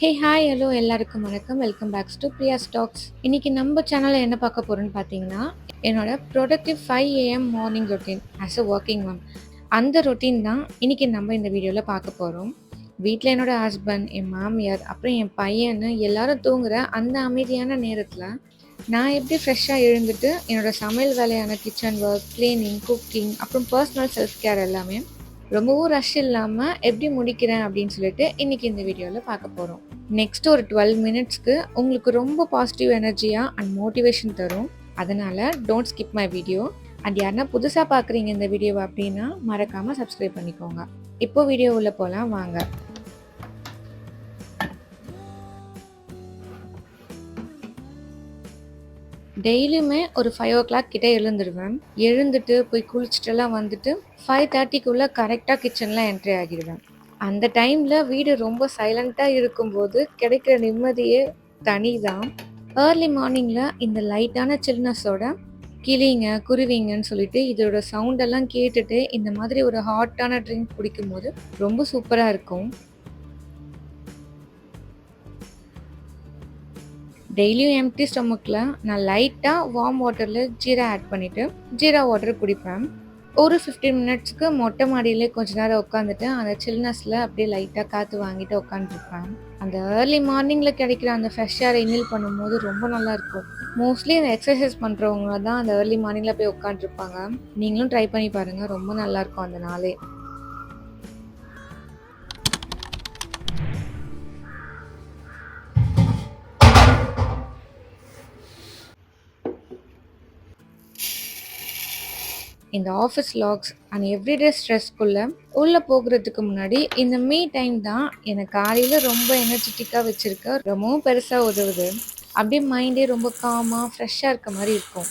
Hey hi hello எல்லாருக்கும் வணக்கம். Welcome backs to Priya's talks. இன்னைக்கு நம்ம சேனலில் என்ன பார்க்க போகிறோன்னு பார்த்தீங்கன்னா, என்னோட productive 5 AM morning routine as a working ma'am. அந்த ரொட்டீன் தான் இன்னைக்கு நம்ம இந்த வீடியோவில் பார்க்க போகிறோம். வீட்டில் என்னோட ஹஸ்பண்ட், என் மாமியார், அப்புறம் என் பையன்னு எல்லாரும் தூங்குற அந்த அமைதியான நேரத்தில் நான் எப்படி ஃப்ரெஷ்ஷாக எழுந்துட்டு என்னோட சமையல் வேலையான கிச்சன் ஒர்க், கிளீனிங், குக்கிங், அப்புறம் பர்சனல் செல்ஃப் கேர் எல்லாமே ரொம்பவும் ரஷ் இல்லாமல் எப்படி முடிக்கிறேன் அப்படின்னு சொல்லிட்டு இன்னைக்கு இந்த வீடியோவில் பார்க்க போகிறோம். நெக்ஸ்ட் ஒரு 12 மினிட்ஸ்க்கு உங்களுக்கு ரொம்ப பாசிட்டிவ் எனர்ஜியாக அண்ட் மோட்டிவேஷன் தரும். அதனால் don't skip my video. And யாருன்னா புதுசாக பார்க்குறீங்க இந்த வீடியோவை அப்படின்னா மறக்காமல் சப்ஸ்கிரைப் பண்ணிக்கோங்க. இப்போ வீடியோ உள்ள போகலாம் வாங்க. டெய்லியுமே ஒரு 5 o'clock கிட்டே எழுந்துடுவேன். எழுந்துட்டு போய் குளிச்சுட்டுலாம் வந்துட்டு 5:30க்குள்ளே கரெக்டாக கிச்சனில் என்ட்ரி ஆகிடுவேன். அந்த டைமில் வீடு ரொம்ப சைலண்ட்டாக இருக்கும்போது கிடைக்கிற நிம்மதியே தனி தான். ஏர்லி மார்னிங்கில் இந்த லைட்டான சில்னஸோட கிளிங்க குருவிங்கன்னு சொல்லிட்டு இதோட சவுண்டெல்லாம் கேட்டுட்டு இந்த மாதிரி ஒரு ஹாட்டான ட்ரிங்க் குடிக்கும்போது ரொம்ப சூப்பராக இருக்கும். டெய்லியும் எம்டி ஸ்டொமக்கில் நான் லைட்டாக வார்ம் வாட்டரில் ஜீரா ஆட் பண்ணிவிட்டு ஜீரா வாட்டர் குடிப்பேன். ஒரு 15 மினிட்ஸ்க்கு மொட்டை மாடியிலே கொஞ்ச நேரம் உட்காந்துட்டு அந்த சில்னஸில் அப்படியே லைட்டாக காற்று வாங்கிட்டு உட்காந்துருப்பேன். அந்த ஏர்லி மார்னிங்கில் கிடைக்கிற அந்த ஃப்ரெஷ் ஏரை இன்ஹேல் பண்ணும்போது ரொம்ப நல்லாயிருக்கும். மோஸ்ட்லி அந்த எக்ஸசைஸ் பண்ணுறவங்க தான் அந்த ஏர்லி மார்னிங்கில் போய் உட்காந்துருப்பாங்க. நீங்களும் ட்ரை பண்ணி பாருங்கள், ரொம்ப நல்லாயிருக்கும் அந்த நாளே. இந்த ஆஃபீஸ் லாக்ஸ் அண்ட் எவ்ரிடே ஸ்ட்ரெஸ்க்குள்ளே உள்ளே போகிறதுக்கு முன்னாடி இந்த மீ டைம் தான் எனக்கு காலையில் ரொம்ப எனர்ஜெட்டிக்காக வச்சுருக்க ரொம்பவும் பெருசாக உதவுது. அப்படியே மைண்டே ரொம்ப காமாக ஃப்ரெஷ்ஷாக இருக்க மாதிரி இருக்கும்.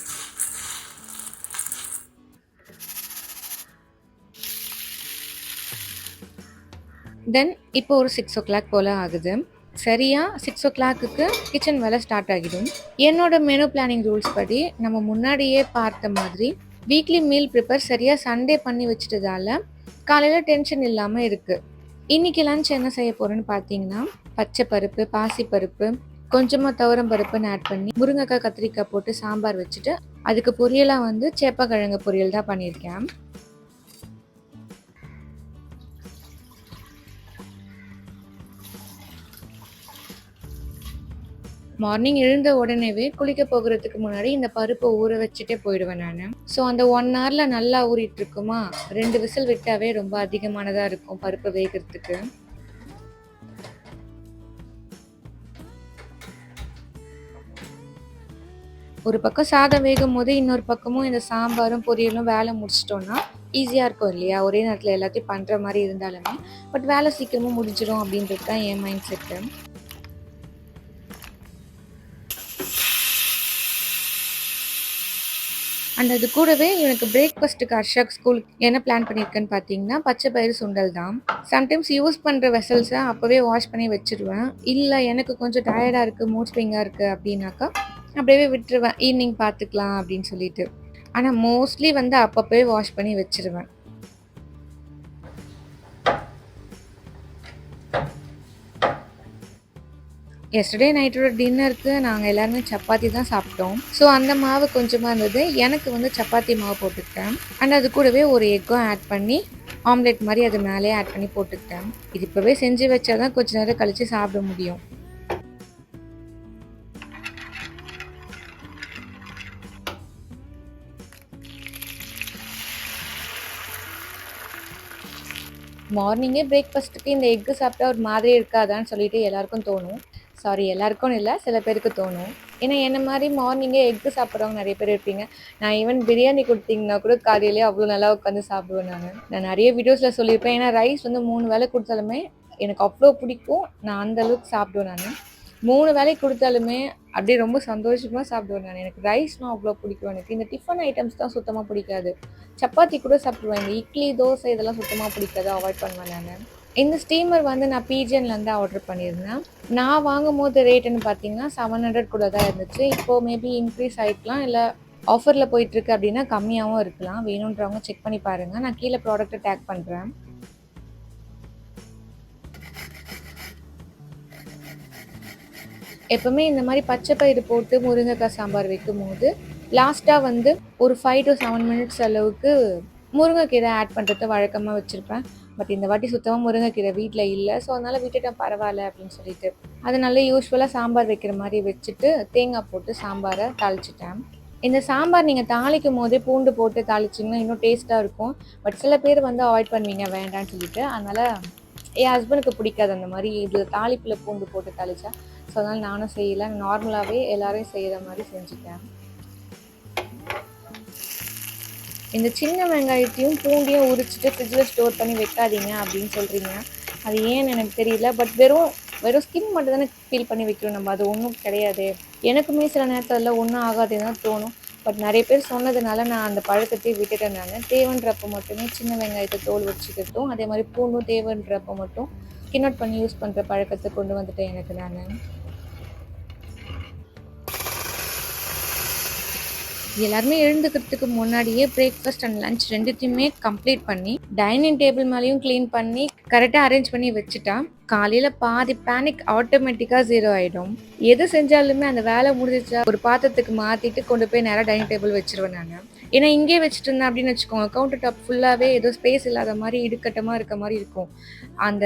தென் இப்போ ஒரு 6 o'clock போல் ஆகுது. சரியாக 6 o'clock கிச்சன் வேலை ஸ்டார்ட் ஆகிடும். என்னோட மெனு பிளானிங் ரூல்ஸ் படி நம்ம முன்னாடியே பார்த்த மாதிரி வீக்லி மீல் ப்ரிப்பேர் சரியாக சண்டே பண்ணி வச்சுட்டதால காலையில் டென்ஷன் இல்லாமல் இருக்குது. இன்றைக்கி லஞ்ச் என்ன செய்ய போகிறேன்னு பார்த்தீங்கன்னா, பச்சை பருப்பு, பாசிப்பருப்பு, கொஞ்சமாக துவரம் பருப்புன்னு ஆட் பண்ணி முருங்கைக்காய் கத்திரிக்காய் போட்டு சாம்பார் வச்சுட்டு அதுக்கு பொரியலாக சேப்பக்கிழங்கு பொரியல் தான் பண்ணியிருக்கேன். மார்னிங் எழுந்த உடனேவே குளிக்க போகிறதுக்கு முன்னாடி இந்த பருப்பை ஊற வச்சுட்டே போயிடுவேன் நான். ஸோ அந்த 1 hour நல்லா ஊறிட்டு இருக்குமா, 2 விசில் விட்டாவே ரொம்ப அதிகமானதாக இருக்கும் பருப்பு வேகிறதுக்கு. ஒரு பக்கம் சாதம் வேகும் போது இன்னொரு பக்கமும் இந்த சாம்பாரும் பொரியலும் வேலை முடிச்சிட்டோன்னா ஈஸியாக இருக்கும் இல்லையா? ஒரே நேரத்தில் எல்லாத்தையும் பண்ணுற மாதிரி இருந்தாலுமே பட் வேலை சீக்கிரமாக முடிஞ்சிடும் அப்படின்றது தான் என் மைண்ட் செட்டு. அண்ட் அது கூடவே எனக்கு பிரேக்ஃபாஸ்ட்டுக்கு ஹர்ஷாக் ஸ்கூலுக்கு என்ன பிளான் பண்ணியிருக்கேன்னு பார்த்தீங்கன்னா, பச்சை பயிறு சுண்டல் தான். சம்டைம்ஸ் யூஸ் பண்ணுற வெசல்ஸை அப்போவே வாஷ் பண்ணி வச்சுருவேன். இல்லை எனக்கு கொஞ்சம் டயர்டாக இருக்குது, மூட் ஸ்விங்காக இருக்குது அப்படின்னாக்கா அப்படியே விட்டுருவேன், ஈவினிங் பார்த்துக்கலாம் அப்படின்னு சொல்லிட்டு. ஆனால் மோஸ்ட்லி அப்பப்போவே வாஷ் பண்ணி வச்சுருவேன். எஸ்டர்டே நைட்டோட டின்னருக்கு நாங்கள் எல்லாருமே சப்பாத்தி தான் சாப்பிட்டோம். ஸோ அந்த மாவு கொஞ்சமாக இருந்தது, எனக்கு சப்பாத்தி மாவு போட்டுக்கிட்டேன். அண்ட் அது கூடவே ஒரு எக்கும் ஆட் பண்ணி ஆம்லெட் மாதிரி அது மேலே ஆட் பண்ணி போட்டுக்கிட்டேன். இது இப்போவே செஞ்சு வச்சா தான் கொஞ்சம் நேரம் கழித்து சாப்பிட முடியும். மார்னிங்கே பிரேக்ஃபாஸ்ட்டுக்கு இந்த எக்கு சாப்பிட்டா ஒரு மாதிரி இருக்காதான்னு சொல்லிட்டு எல்லாருக்கும் தோணும். சாரி, எல்லாருக்கும் இல்லை, சில பேருக்கு தோணும். ஏன்னா என்ன மாதிரி மார்னிங்கே எக்கு சாப்பிட்றவங்க நிறைய பேர் இருப்பீங்க. நான் ஈவன் பிரியாணி கொடுத்தீங்கன்னா கூட காலையிலே அவ்வளோ நல்லா உட்காந்து சாப்பிடுவேன். நான் நிறைய வீடியோஸில் சொல்லியிருப்பேன். ஏன்னா ரைஸ் 3 வேளை கொடுத்தாலுமே எனக்கு அவ்வளோ பிடிக்கும். நான் அந்தளவுக்கு சாப்பிடுவேன். நான் 3 வேளை கொடுத்தாலுமே அப்படியே ரொம்ப சந்தோஷமாக சாப்பிடுவேன். எனக்கு ரைஸ்னால் அவ்வளோ பிடிக்கும். எனக்கு இந்த டிஃபன் ஐட்டம்ஸ் தான் சுத்தமாக பிடிக்காது. சப்பாத்தி கூட சாப்பிடுவேன், இந்த இட்லி தோசை இதெல்லாம் சுத்தமாக பிடிக்காது, அவாய்ட் பண்ணுவேன் நான். இந்த ஸ்டீமர் நான் பிஜிஎன்லேருந்து ஆர்டர் பண்ணியிருந்தேன். நான் வாங்கும் போது ரேட்டுன்னு பார்த்தீங்கன்னா 700 கூட தான் இருந்துச்சு. இப்போது மேபி இன்க்ரீஸ் ஆகிருக்கலாம், இல்லை ஆஃபரில் போயிட்டுருக்கு அப்படின்னா கம்மியாகவும் இருக்கலாம். வேணுன்றவங்க செக் பண்ணி பாருங்கள். நான் கீழே ப்ராடக்ட்டை டேக் பண்ணுறேன். எப்பவுமே இந்த மாதிரி பச்சை பயிறு போட்டு முருங்கைக்காய் சாம்பார் வைக்கும்போது லாஸ்ட்டாக வந்து ஒரு 5 to 7 மினிட்ஸ் அளவுக்கு முருங்கைக்கீரை ஆட் பண்ணுறத வழக்கமாக வச்சுருப்பேன். பட் இந்த வாட்டி சுத்தமாக முருங்கைக்கீரை வீட்டில் இல்லை. ஸோ அதனால் விட்டுட்டேன் பரவாயில்ல அப்படின்னு சொல்லிட்டு. அதனால யூஸ்வலாக சாம்பார் வைக்கிற மாதிரி வச்சுட்டு தேங்காய் போட்டு சாம்பாரை தாளிச்சிட்டேன். இந்த சாம்பார் நீங்கள் தாளிக்கும் போதே பூண்டு போட்டு தாளிச்சிங்கன்னா இன்னும் டேஸ்ட்டாக இருக்கும். பட் சில பேர் வந்து அவாய்ட் பண்ணுவீங்க வேண்டான்னு சொல்லிட்டு. அதனால் என் ஹஸ்பண்டுக்கு பிடிக்காது அந்த மாதிரி இதில் தாளிப்பில் பூண்டு போட்டு தாளிச்சா. ஸோ அதனால் நானும் செய்யலை. நார்மலாகவே எல்லோரும் செய்கிற மாதிரி செஞ்சுட்டேன். இந்த சின்ன வெங்காயத்தையும் பூண்டையும் உரிச்சிட்டு ஃப்ரிட்ஜில் ஸ்டோர் பண்ணி வைக்காதீங்க அப்படின்னு சொல்கிறீங்க. அது ஏன்னு எனக்கு தெரியல. பட் வெறும் ஸ்கின் மட்டும் தானே ஃபீல் பண்ணி வைக்கிறோம் நம்ம. அது ஒன்றும் கிடையாது. எனக்குமே சில நேரத்தில் ஒன்றும் ஆகாதுன்னு தான் தோணும். பட் நிறைய பேர் சொன்னதுனால நான் அந்த பழக்கத்தை விட்டுட்டேன். நான் தேவைன்றப்போ மட்டுமே சின்ன வெங்காயத்தை தோல் வச்சுக்கிறதும், அதே மாதிரி பூண்டும் தேவைன்றப்போ மட்டும் ஸ்கின் அவுட் பண்ணி யூஸ் பண்ணுற பழக்கத்தை கொண்டு வந்துட்டேன் எனக்கு நான். எல்லாருமே எழுந்துக்கிறதுக்கு முன்னாடியே பிரேக்ஃபாஸ்ட் அண்ட் லன்ச் ரெண்டுத்தையுமே கம்ப்ளீட் பண்ணி டைனிங் டேபிள் மேலேயும் க்ளீன் பண்ணி கரெக்டாக அரேஞ்ச் பண்ணி வச்சுட்டா காலையில் பாதி பேனிக் ஆட்டோமேட்டிக்காக 0 ஆகிடும். எது செஞ்சாலுமே அந்த வேலை முடிஞ்சிச்சா ஒரு பாத்திரத்துக்கு மாற்றிட்டு கொண்டு போய் நேராக டைனிங் டேபிள் வச்சுருவேன் நான். ஏன்னா இங்கே வச்சுட்டு இருந்தேன் அப்படின்னு வச்சுக்கோங்க, கவுண்டர் டாப் ஃபுல்லாகவே ஏதோ ஸ்பேஸ் இல்லாத மாதிரி இடுக்கட்டமாக இருக்க மாதிரி இருக்கும். அந்த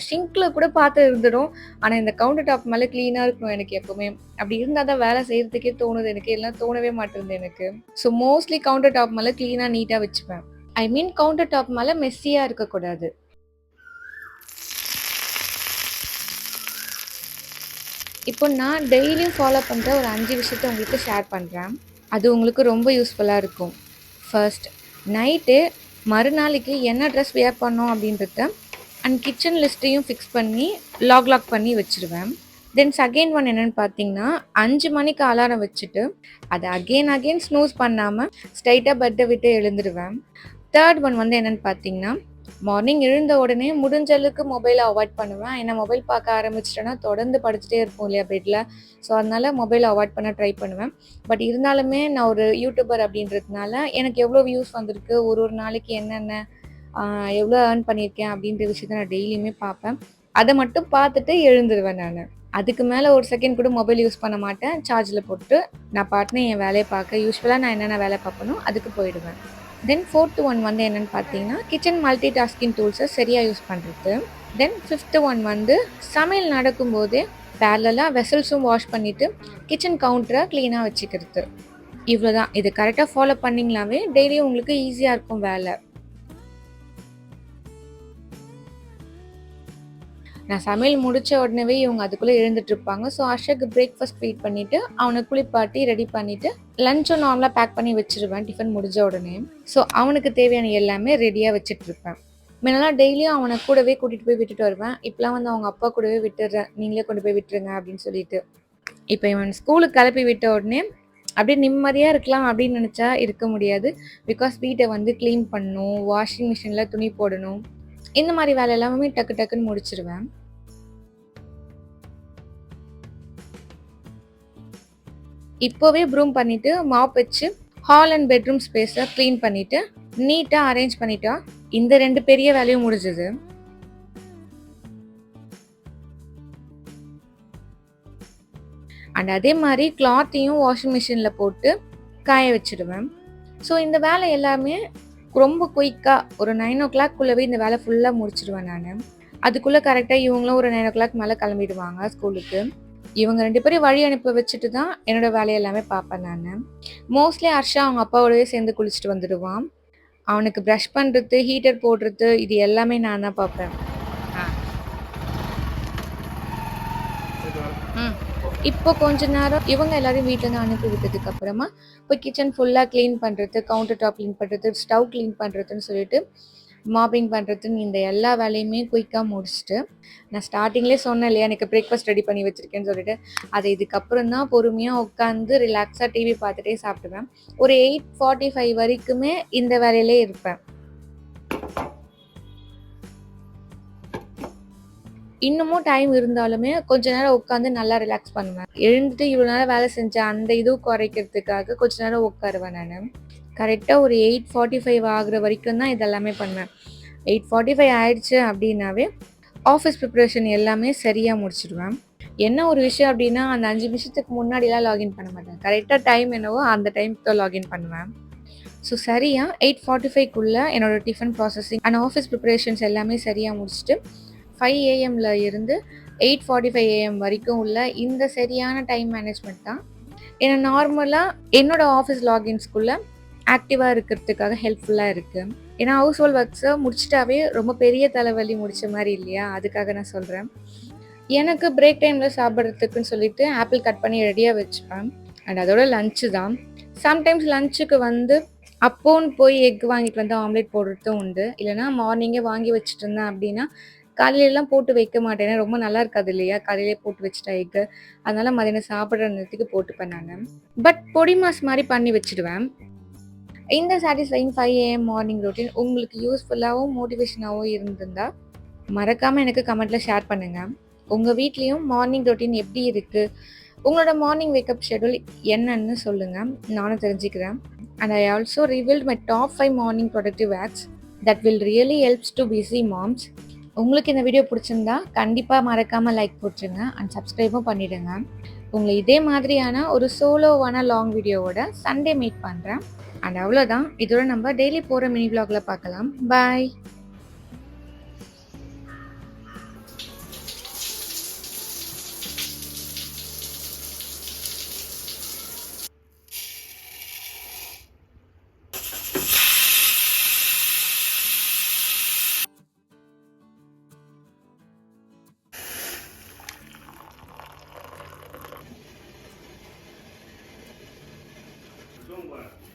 ஷிங்கில் கூட பார்த்து இருந்துடும். ஆனால் இந்த கவுண்டர் டாப் மேலே க்ளீனாக இருக்கணும் எனக்கு எப்போவுமே. அப்படி இருந்தால் தான் வேலை செய்கிறதுக்கே தோணுது எனக்கு. எல்லாம் தோணவே மாட்டேங்குது எனக்கு. ஸோ மோஸ்ட்லி கவுண்டர் டாப் மேலே க்ளீனாக நீட்டாக வச்சுப்பேன். ஐ மீன் கவுண்டர் டாப் மேலே மெஸ்ஸியாக இருக்கக்கூடாது. இப்போ நான் டெய்லியும் ஃபாலோ பண்ணுற ஒரு 5 விஷயத்த உங்களுக்கு ஷேர் பண்ணுறேன். அது உங்களுக்கு ரொம்ப யூஸ்ஃபுல்லாக இருக்கும். ஃபர்ஸ்ட், நைட்டு மறுநாளைக்கு என்ன ட்ரெஸ் வியர் பண்ணோம் அப்படின்றத அண்ட் கிச்சன் லிஸ்ட்டையும் ஃபிக்ஸ் பண்ணி லாக் பண்ணி வச்சுருவேன். தென் செகண்ட் ஒன் என்னென்னு பார்த்தீங்கன்னா 5 மணிக்கு அலாரம் வச்சுட்டு அதை அகெயின் ஸ்னூஸ் பண்ணாமல் ஸ்ட்ரைட்டாக பெட்டை விட்டு எழுந்துடுவேன். தேர்ட் ஒன் வந்து என்னென்னு பார்த்தீங்கன்னா மார்னிங் எழுந்த உடனே முடிஞ்ச அளவுக்கு மொபைலை அவாய்ட் பண்ணுவேன். ஏன்னா மொபைல் பார்க்க ஆரம்பிச்சிட்டேன்னா தொடர்ந்து படிச்சுட்டே இருப்போம் இல்லையா பெட்டில். ஸோ அதனால் மொபைலை அவாய்ட் பண்ண ட்ரை பண்ணுவேன். பட் இருந்தாலுமே நான் ஒரு யூடியூபர் அப்படின்றதுனால எனக்கு எவ்வளோ வியூஸ் வந்திருக்கு, ஒரு நாளைக்கு என்னென்ன எவ்வளோ ஏர்ன் பண்ணியிருக்கேன் அப்படின்ற விஷயத்த நான் டெய்லியுமே பார்ப்பேன். அதை மட்டும் பார்த்துட்டு எழுந்துருவேன் நான். அதுக்கு மேலே ஒரு செகண்ட் கூட மொபைல் யூஸ் பண்ண மாட்டேன். சார்ஜில் போட்டு நான் பாட்டுன்னு என் வேலையை பார்க்க யூஸ்வலாக நான் என்னென்ன வேலை பார்ப்பனோ அதுக்கு போயிடுவேன். தென் ஃபோர்த்து ஒன் வந்து என்னென்னு பார்த்தீங்கன்னா கிச்சன் மல்டி டாஸ்கிங் டூல்ஸை சரியாக யூஸ் பண்ணுறது. தென் ஃபிஃப்த்து ஒன் வந்து சமையல் நடக்கும்போதே பேரலாக வெசல்ஸும் வாஷ் பண்ணிவிட்டு கிச்சன் கவுண்டரை க்ளீனாக வச்சுக்கிறது. இவ்வளோ தான். இது கரெக்டாக ஃபாலோ பண்ணிங்களாவே டெய்லியும் உங்களுக்கு ஈஸியாக இருக்கும் வேலை. நான் சமையல் முடித்த உடனே இவங்க அதுக்குள்ளே எழுந்துட்டுருப்பாங்க. ஸோ அர்ஷக்கு பிரேக்ஃபாஸ்ட் ஃபீட் பண்ணிவிட்டு அவனை குளிப்பாட்டி ரெடி பண்ணிவிட்டு லஞ்சும் நார்மலாக பேக் பண்ணி வச்சுருவேன் டிஃபன் முடிஞ்ச உடனே. ஸோ அவனுக்கு தேவையான எல்லாமே ரெடியாக வச்சுட்ருப்பேன். முன்னெல்லாம் டெய்லியும் அவனை கூடவே கூட்டிகிட்டு போய் விட்டுட்டு வருவேன். இப்போலாம் வந்து அவங்க அப்பா கூடவே விட்டுடுறேன், நீங்களே கொண்டு போய் விட்டுருங்க அப்படின்னு சொல்லிட்டு. இப்போ இவன் ஸ்கூலுக்கு கிளப்பி விட்ட உடனே அப்படியே நிம்மதியாக இருக்கலாம் அப்படின்னு நினச்சா இருக்க முடியாது. பிகாஸ் வீட்டை வந்து க்ளீன் பண்ணணும், வாஷிங் மிஷினில் துணி போடணும், இந்த மாதிரி வேலை எல்லாமே டக்குன்னு முடிச்சிருவேன். இப்போவே ப்ரூம் பண்ணிவிட்டு மாப் வச்சு ஹால் அண்ட் பெட்ரூம் ஸ்பேஸை க்ளீன் பண்ணிவிட்டு நீட்டாக அரேஞ்ச் பண்ணிட்டா இந்த 2 பெரிய வேலையும் முடிஞ்சுது. அண்ட் அதே மாதிரி கிளாத்தையும் வாஷிங் மிஷினில் போட்டு காய வச்சுடுவேன். ஸோ இந்த வேலை எல்லாமே ரொம்ப குயிக்காக ஒரு 9 o'clock இந்த வேலை ஃபுல்லாக முடிச்சிடுவேன் நான். அதுக்குள்ளே கரெக்டாக இவங்களும் ஒரு 9 o'clock மேலே கிளம்பிடுவாங்க ஸ்கூலுக்கு. இவங்க 2 பேரையும் வழி அனுப்பி வச்சுட்டு தான் என்னோடய வேலையை எல்லாமே பார்ப்பேன் நான். மோஸ்ட்லி ஹர்ஷா அவங்க அப்பாவோடவே சேர்ந்து குளிச்சுட்டு வந்துடுவான். அவனுக்கு ப்ரஷ் பண்ணுறது, ஹீட்டர் போடுறது, இது எல்லாமே நான் தான் பார்ப்பேன். இப்போ கொஞ்ச நேரம் இவங்க எல்லாரையும் வீட்டிலேருந்து அனுப்பி விட்டதுக்கு அப்புறமா போய் கிச்சன் ஃபுல்லாக க்ளீன் பண்ணுறது, கவுண்டர் டாப் க்ளீன் பண்ணுறது, ஸ்டவ் க்ளீன் பண்ணுறதுன்னு சொல்லிட்டு மாப்பிங் பண்ணுறதுன்னு இந்த எல்லா வேலையுமே குயிக்காக முடிச்சுட்டு நான் ஸ்டார்டிங்லேயே சொன்னேன் இல்லையா எனக்கு பிரேக்ஃபாஸ்ட் ரெடி பண்ணி வச்சுருக்கேன்னு சொல்லிட்டு அதை இதுக்கப்புறம் தான் பொறுமையாக உட்காந்து ரிலாக்ஸாக டிவி பார்த்துட்டே சாப்பிடுவேன். ஒரு 8:45 வரைக்குமே இந்த வேலையிலே இருப்பேன். இன்னமும் டைம் இருந்தாலுமே கொஞ்ச நேரம் உட்காந்து நல்லா ரிலாக்ஸ் பண்ணுவேன். எழுந்துட்டு இவ்வளோ நேரம் வேலை செஞ்சேன் அந்த இதுவும் குறைக்கிறதுக்காக கொஞ்ச நேரம் உட்காருவேன் நான். கரெக்டாக ஒரு 8:45 ஆகுற வரைக்கும் தான் இதெல்லாமே பண்ணுவேன். 8:45 ஆயிடுச்சு அப்படின்னாவே ஆஃபீஸ் ப்ரிப்பரேஷன் எல்லாமே சரியா முடிச்சுடுவேன். என்ன ஒரு விஷயம் அப்டின்னா, அந்த 5 நிமிஷத்துக்கு முன்னாடிலாம் லாகின் பண்ண மாட்டேன். கரெக்ட்டா டைம் என்னவோ அந்த டைம்க்கு தான் லாகின் பண்ணுவேன். ஸோ சரியா 8:45க்குள்ள என்னோட tiffin processing and office preparations எல்லாமே சரியா முடிச்சுட்டு 5 ஏஎம்ல இருந்து 8:45 ஏஎம் வரைக்கும் உள்ள இந்த சரியான டைம் மேனேஜ்மெண்ட் தான் என்ன நார்மலா என்னோட ஆஃபீஸ் லாகின்ஸ்குள்ள ஆக்டிவா இருக்கிறதுக்காக ஹெல்ப்ஃபுல்லா இருக்கு. ஏன்னா ஹவுஸ் ஹோல்ட் ஒர்க்ஸ முடிச்சுட்டாவே ரொம்ப பெரிய தலைவலி முடிச்ச மாரி இல்லையா? அதுக்காக நான் சொல்றேன். எனக்கு பிரேக் டைம்ல சாப்பிடுறதுக்குன்னு சொல்லிட்டு ஆப்பிள் கட் பண்ணி ரெடியா வச்சுப்பேன். அண்ட் அதோட லஞ்ச் தான். சம்டைம்ஸ் லஞ்சுக்கு வந்து அப்போன்னு போய் எக் வாங்கிட்டு வந்து ஆம்லெட் போடுறதும் உண்டு. இல்லைனா மார்னிங்கே வாங்கி வச்சுட்டு இருந்தேன் அப்படின்னா, காலையிலலாம் போட்டு வைக்க மாட்டேன். ஏன்னா ரொம்ப நல்லா இருக்காது இல்லையா? காலையிலேயே போட்டு வச்சுட்டா எக்கு. அதனால மதியானம் சாப்பிடுற நேரத்துக்கு போட்டுப்பேன் நானு. பட் பொடி மாஸ் மாரி பண்ணி வச்சுடுவேன். இந்த சாட்டிஸ்ஃபையிங் 5 ஏஎம் மார்னிங் ரொட்டீன் உங்களுக்கு யூஸ்ஃபுல்லாவும், மோட்டிவேஷனாவும் இருந்திருந்தா, மறக்காம எனக்கு கமெண்ட்ல ஷேர் பண்ணுங்க. உங்க வீட்லயும் மார்னிங் ரொட்டீன் எப்படி இருக்கு? உங்களோட மார்னிங் வேக்கப் ஷெட்யூல் என்னன்னு சொல்லுங்க. நானும் தெரிஞ்சுக்கிறேன். And I also revealed my top 5 morning productive hacks that will really helps to busy moms. உங்களுக்கு இந்த வீடியோ பிடிச்சிருந்தா கண்டிப்பாக மறக்காமல் லைக் போட்டுருங்க அண்ட் சப்ஸ்கிரைபும் பண்ணிடுங்க. உங்களை இதே மாதிரியான ஒரு சோலோவான லாங் வீடியோவோட சண்டே மீட் பண்ணுறேன். அண்ட் அவ்வளோதான். இதோட நம்ம டெய்லி போகிற மினி vlogல பார்க்கலாம். பாய். Don't worry.